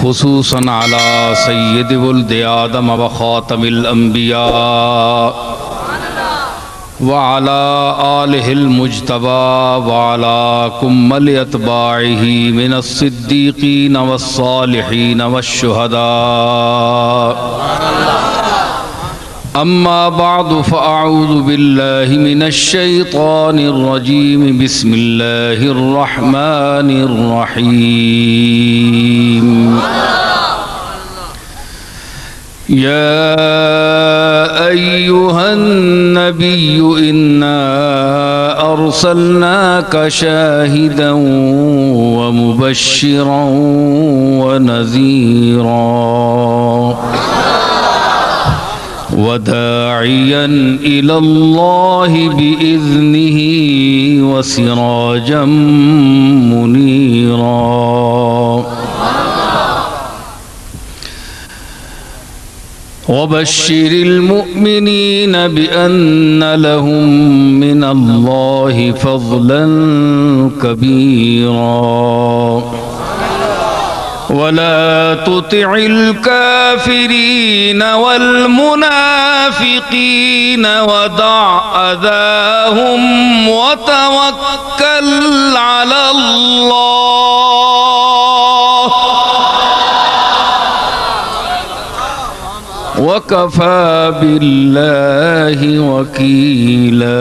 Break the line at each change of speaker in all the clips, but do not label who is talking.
خصوصاً على سید ولد آدم وخاتم الانبیاء وعلى آلہ المجتبى وعلى كمل اتباعہ من الصدیقین والصالحین والشہداء اما بعد فاعوذ باللہ من الشیطان الرجیم بسم اللہ الرحمن الرحیم یا ایہا النبی انا ارسلناک شاہدا ومبشرا ونذیرا وداعيا إلى الله بإذنه وسراجا منيرا وبشر المؤمنين بأن لهم من الله فضلا كبيرا ولا تطع الكافرين والمنافقين ودع أذاهم وتوكل على الله وكفى بالله وكيلا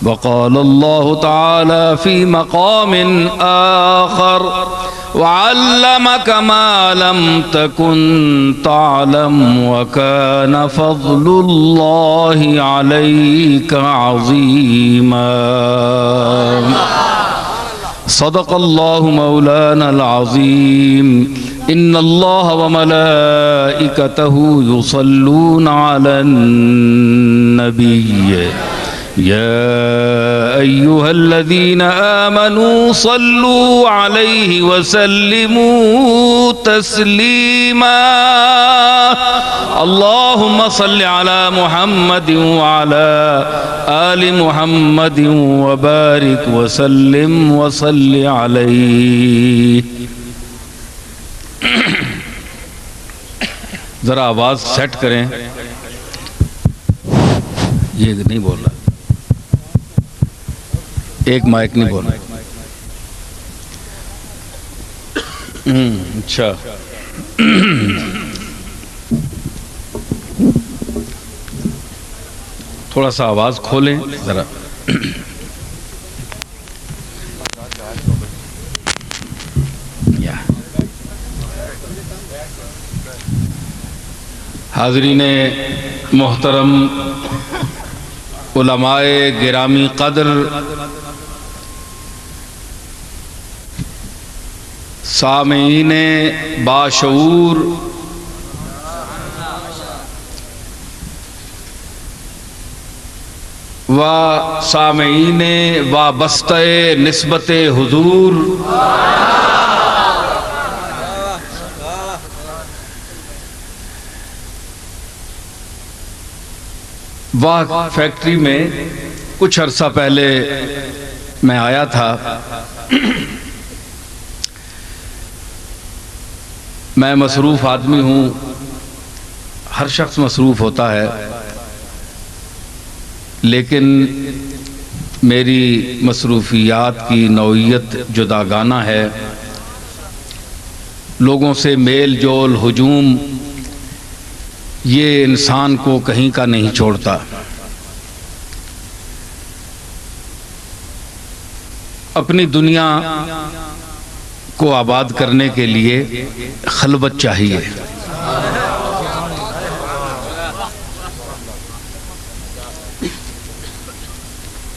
وقال الله تعالى في مقام آخر وعلمك ما لم تكن تعلم وكان فضل الله عليك عظيما صدق الله مولانا العظيم إن الله وملائكته يصلون على النبي يا أيها الذين آمنوا صلوا عليه وسلموا تسليما اللهم صل على محمد وعلى آل محمد وبارك وسلم وصل عليه. ذرا آواز سیٹ کریں، یہ نہیں بول رہا، ایک مائک نہیں بول رہا. اچھا تھوڑا سا آواز کھولیں ذرا. حاضرین محترم، علماء گرامی قدر، سامعین باشعور، و سامعین وابستہ نسبت حضور، واہ فیکٹری میں کچھ عرصہ پہلے میں آیا تھا. میں مصروف آدمی ہوں، ہر شخص مصروف ہوتا ہے، لیکن میری مصروفیات کی نوعیت جداگانہ ہے. لوگوں سے میل جول، ہجوم، یہ انسان کو کہیں کا نہیں چھوڑتا. اپنی دنیا کو آباد کرنے کے لیے خلوت چاہیے.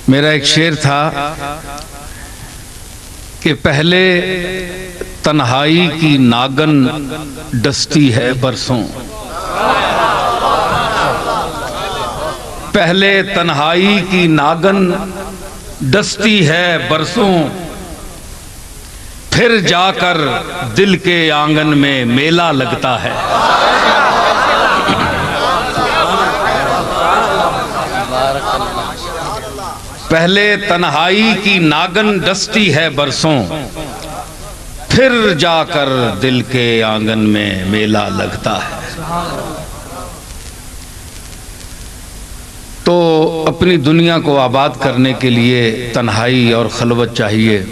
میرا ایک شعر تھا کہ پہلے تنہائی کی ناگن ڈستی ہے برسوں، پہلے تنہائی کی ناگن ڈستی ہے برسوں، پھر جا کر دل کے آنگن میں میلہ لگتا ہے. پہلے تنہائی کی ناگن ڈستی ہے برسوں، پھر جا کر دل کے آنگن میں میلہ لگتا ہے۔ تو اپنی دنیا کو آباد کرنے کے لیے تنہائی اور خلوت چاہیے۔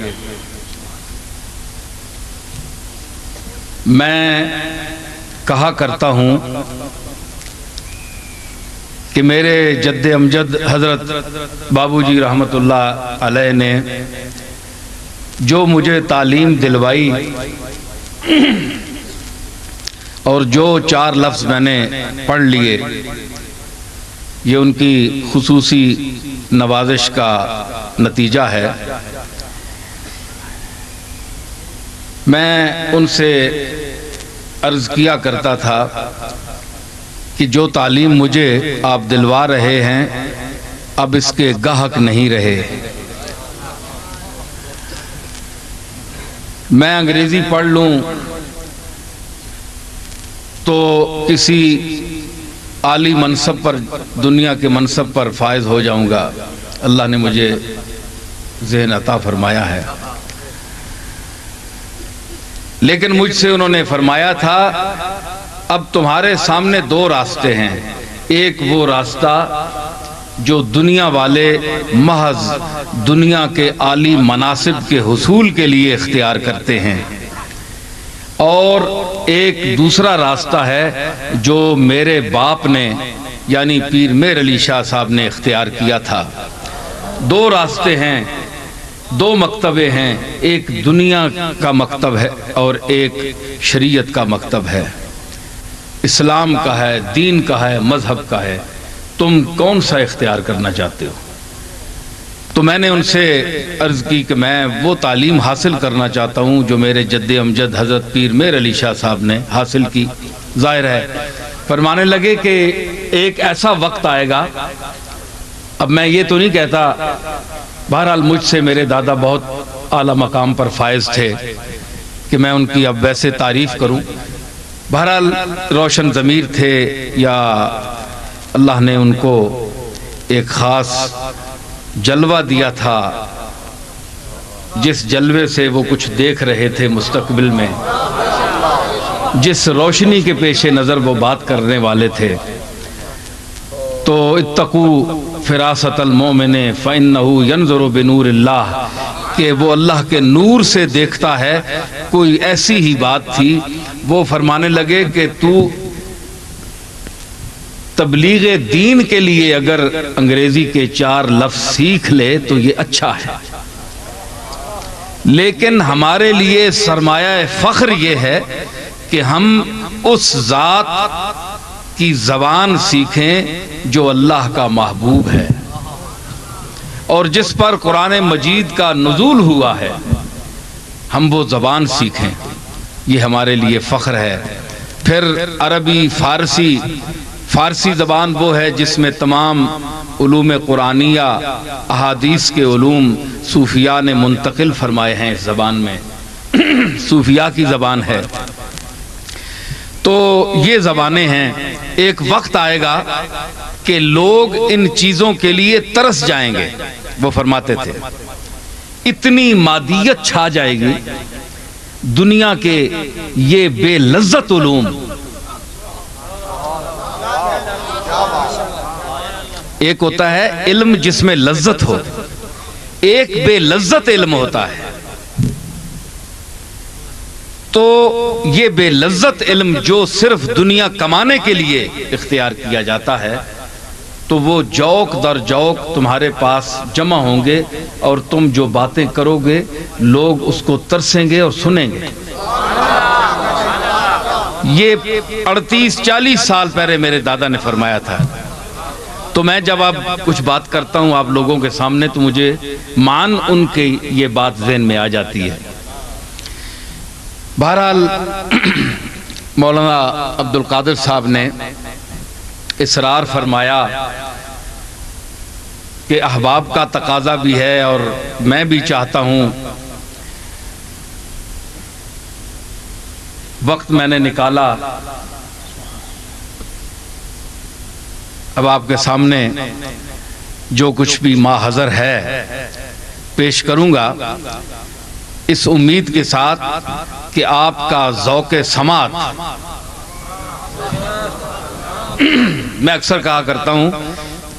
میں کہا کرتا ہوں کہ میرے جد امجد حضرت بابو جی رحمت اللہ علیہ نے جو مجھے تعلیم دلوائی اور جو 4 لفظ میں نے پڑھ لیے، یہ ان کی خصوصی نوازش کا نتیجہ ہے۔ میں ان سے عرض کیا کرتا تھا کہ جو تعلیم مجھے آپ دلوا رہے ہیں اب اس کے گاہک نہیں رہے۔ میں انگریزی پڑھ لوں تو کسی عالی منصب پر، دنیا کے منصب پر فائز ہو جاؤں گا۔ اللہ نے مجھے ذہن عطا فرمایا ہے، لیکن مجھ سے انہوں نے فرمایا تھا اب تمہارے سامنے 2 راستے ہیں۔ ایک وہ راستہ جو دنیا والے محض دنیا کے عالی مناصب کے حصول کے لیے اختیار کرتے ہیں، اور ایک دوسرا راستہ ہے جو میرے باپ نے یعنی پیر مہر علی شاہ صاحب نے اختیار کیا تھا۔ 2 راستے ہیں، 2 مکتبے ہیں، ایک دنیا کا مکتب ہے اور ایک شریعت کا مکتب ہے، اسلام کا ہے، دین کا ہے، مذہب کا ہے۔ تم کون سا اختیار کرنا چاہتے ہو؟ تو میں نے ان سے عرض کی کہ میں وہ تعلیم حاصل کرنا چاہتا ہوں جو میرے جد امجد حضرت پیر مہر علی شاہ صاحب نے حاصل کی۔ ظاہر ہے فرمانے لگے کہ ایک ایسا وقت آئے گا، اب میں یہ تو نہیں کہتا، بہرحال مجھ سے میرے دادا بہت اعلیٰ مقام پر فائز تھے کہ میں ان کی اب ویسے تعریف کروں۔ بہرحال روشن ضمیر تھے، یا اللہ نے ان کو ایک خاص جلوہ دیا تھا جس جلوے سے وہ کچھ دیکھ رہے تھے مستقبل میں، جس روشنی کے پیش نظر وہ بات کرنے والے تھے۔ تو اتقوا فراست المومن فإنہ ینظر بنور اللہ، کہ وہ اللہ کے نور سے دیکھتا ہے۔ کوئی ایسی ہی بات تھی، وہ فرمانے لگے کہ تو تبلیغ دین کے لیے اگر انگریزی کے 4 لفظ سیکھ لے تو یہ اچھا ہے، لیکن ہمارے لیے سرمایہ فخر یہ ہے کہ ہم اس ذات کی زبان سیکھیں جو اللہ کا محبوب ہے اور جس پر قرآن مجید کا نزول ہوا ہے، ہم وہ زبان سیکھیں، یہ ہمارے لیے فخر ہے۔ پھر عربی، فارسی زبان وہ ہے جس میں تمام علوم قرآنیہ، احادیث کے علوم صوفیاء نے منتقل فرمائے ہیں۔ اس زبان میں صوفیاء کی زبان ہے۔ تو یہ زبانیں ہیں۔ ایک وقت آئے گا کہ لوگ ان چیزوں کے لیے ترس جائیں گے۔ وہ فرماتے تھے اتنی مادیت چھا جائے گی دنیا کے یہ بے لذت علوم۔ ایک ہوتا ہے علم جس میں لذت ہو، ایک بے لذت علم ہوتا ہے۔ تو یہ بے لذت علم جو صرف دنیا کمانے کے لیے اختیار کیا جاتا ہے، تو وہ جوک در جوک تمہارے پاس جمع ہوں گے اور تم جو باتیں کرو گے لوگ اس کو ترسیں گے اور سنیں گے۔ یہ 38-40 سال پہلے میرے دادا نے فرمایا تھا۔ تو میں جب اب کچھ بات کرتا ہوں آپ لوگوں کے سامنے تو مجھے مان ان کی یہ بات ذہن میں آ جاتی ہے۔ بہرحال مولانا عبدالقادر صاحب نے اصرار فرمایا کہ احباب کا تقاضا بھی ہے اور میں بھی چاہتا ہوں۔ وقت میں نے نکالا، اب آپ کے سامنے جو کچھ بھی ماحضر ہے پیش کروں گا اس امید کے ساتھ کہ آپ کا ذوق سماعت، میں اکثر کہا کرتا ہوں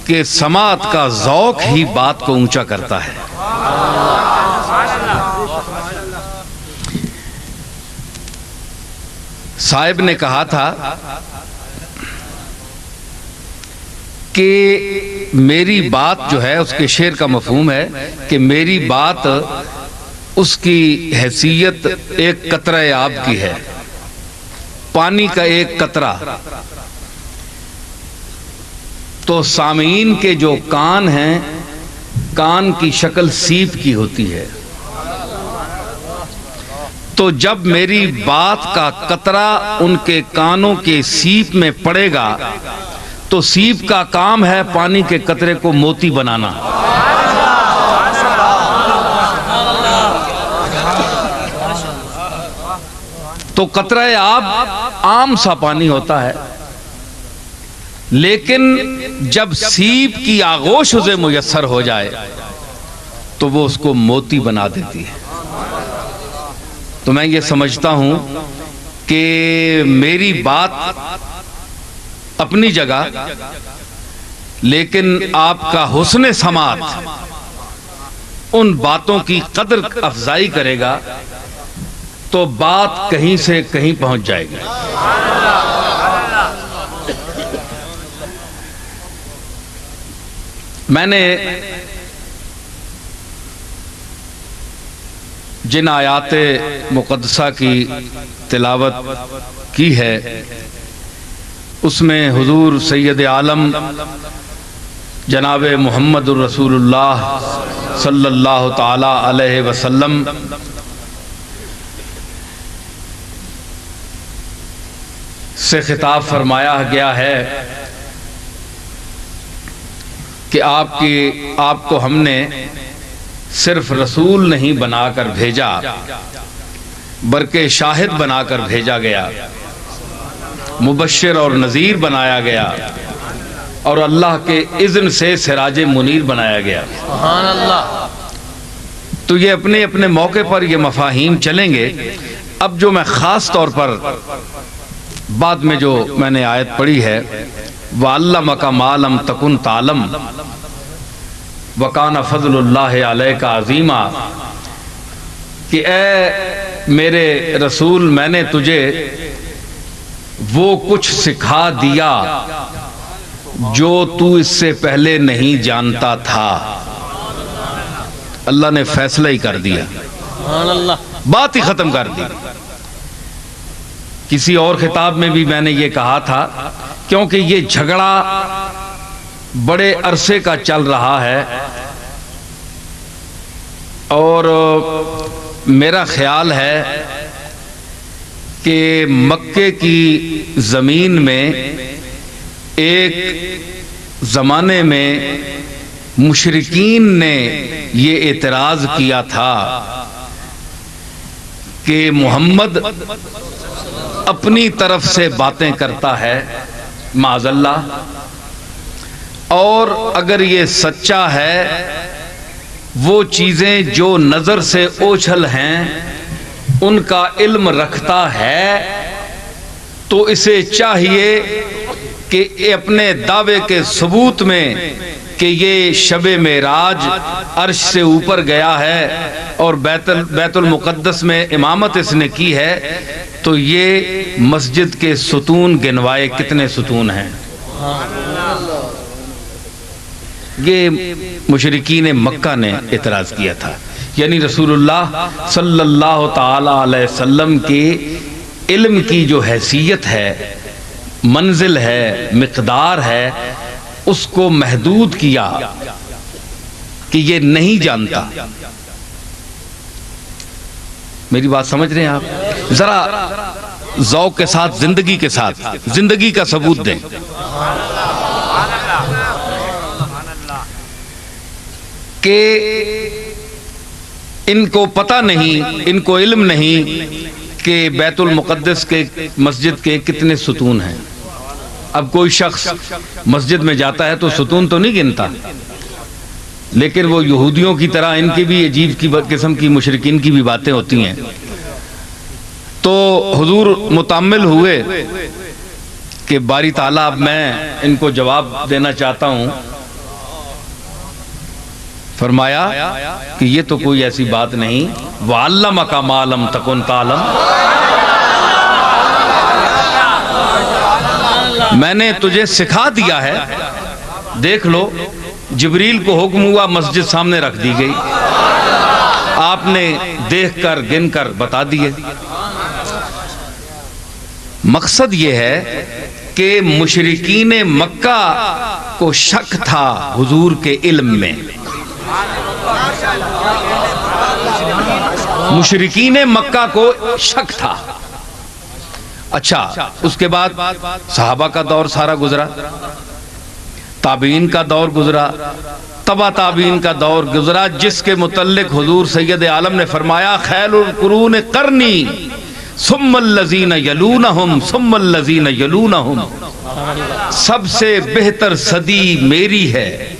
کہ سماعت کا ذوق ہی بات کو اونچا کرتا ہے۔ صاحب نے کہا تھا کہ میری بات جو ہے، اس کے شعر کا مفہوم ہے کہ میری بات اس کی حیثیت ایک قطرہ آب کی ہے، پانی کا ایک قطرہ۔ تو سامعین کے جو کان ہیں، کان کی شکل سیپ کی ہوتی ہے، تو جب میری بات کا قطرہ ان کے کانوں کے سیپ میں پڑے گا تو سیپ کا کام ہے پانی کے قطرے کو موتی بنانا۔ تو قطرہ آب عام سا پانی ہوتا ہے، لیکن جب سیپ کی آغوش اسے میسر ہو جائے تو وہ اس کو موتی بنا دیتی ہے۔ تو میں یہ سمجھتا ہوں کہ میری بات اپنی جگہ، لیکن آپ کا حسن سماعت ان باتوں کی قدر افزائی کرے گا تو بات کہیں سے کہیں پہنچ جائے گی۔ میں نے جن آیات مقدسہ کی تلاوت کی ہے اس میں حضور سید عالم جناب محمد الرسول اللہ صلی اللہ تعالی علیہ وسلم سے خطاب فرمایا گیا ہے کہ آپ کو ہم نے صرف رسول نہیں بنا کر بھیجا بلکہ شاہد بنا کر بھیجا گیا، مبشر اور نذیر بنایا گیا، اور اللہ کے اذن سے سراج منیر بنایا گیا۔ سبحان اللہ۔ تو یہ اپنے اپنے موقع پر یہ مفاہیم چلیں گے۔ اب جو میں خاص طور پر بعد میں جو میں نے آیت پڑھی ہے، وَعَلَّمَكَ مَا لَمْ تَكُنْ تَعْلَمْ وَكَانَ فَضْلُ اللَّهِ عَلَيْكَ عَظِيمًا، کہ اے میرے رسول میں نے تجھے وہ کچھ سکھا دیا جو تو اس سے پہلے نہیں جانتا تھا۔ اللہ نے فیصلہ ہی کر دیا، بات ہی ختم کر دی۔ کسی اور خطاب میں بھی میں نے یہ کہا تھا، کیونکہ یہ جھگڑا بڑے عرصے کا چل رہا ہے، اور میرا خیال ہے کہ مکے کی زمین میں ایک زمانے میں مشرکین نے یہ اعتراض کیا تھا کہ محمد اپنی طرف سے باتیں کرتا ہے معاذ اللہ، اور اگر یہ سچا ہے وہ چیزیں جو نظر سے اوجھل ہیں ان کا علم رکھتا ہے، تو اسے چاہیے کہ اپنے دعوے کے ثبوت میں کہ یہ شب معراج عرش سے اوپر گیا ہے اور بیت المقدس میں امامت اس نے کی ہے، تو یہ مسجد کے ستون گنوائے کتنے ستون ہیں۔ یہ مشرکین مکہ نے اعتراض کیا تھا، یعنی رسول اللہ صلی اللہ تعالی علیہ وسلم کے علم کی جو حیثیت ہے، منزل ہے، مقدار ہے، اس کو محدود کیا کہ یہ نہیں جانتا۔ میری بات سمجھ رہے ہیں آپ؟ ذرا ذوق کے ساتھ، زندگی کے ساتھ، زندگی کا ثبوت دیں۔ کہ ان کو پتہ نہیں، ان کو علم نہیں کہ بیت المقدس کے مسجد کے کتنے ستون ہیں۔ اب کوئی شخص مسجد میں جاتا ہے تو ستون تو نہیں گنتا، لیکن وہ یہودیوں کی طرح ان کی بھی عجیب کی قسم کی مشرکین کی بھی باتیں ہوتی ہیں. تو حضور متامل ہوئے کہ باری تعالیٰ اب میں ان کو جواب دینا چاہتا ہوں. فرمایا کہ یہ تو کوئی ایسی بات نہیں. وَعَلَّمَكَ مَا لَمْ تَكُنْ تَعْلَمْ, میں نے تجھے سکھا دیا ہے. دیکھ لو, جبریل کو حکم ہوا, مسجد سامنے رکھ دی گئی, آپ نے دیکھ کر گن کر بتا دیے. مقصد یہ ہے کہ مشرکین مکہ کو شک تھا حضور کے علم میں. مشرکین مکہ کو شک تھا. اچھا, اس کے بعد صحابہ کا دور سارا گزرا, تابعین کا دور گزرا, تبع تابعین کا دور گزرا, جس کے متعلق حضور سید عالم نے فرمایا خیر القرون قرنی ثم الذین یلونہم ثم الذین یلونہم, سب سے بہتر صدی میری ہے,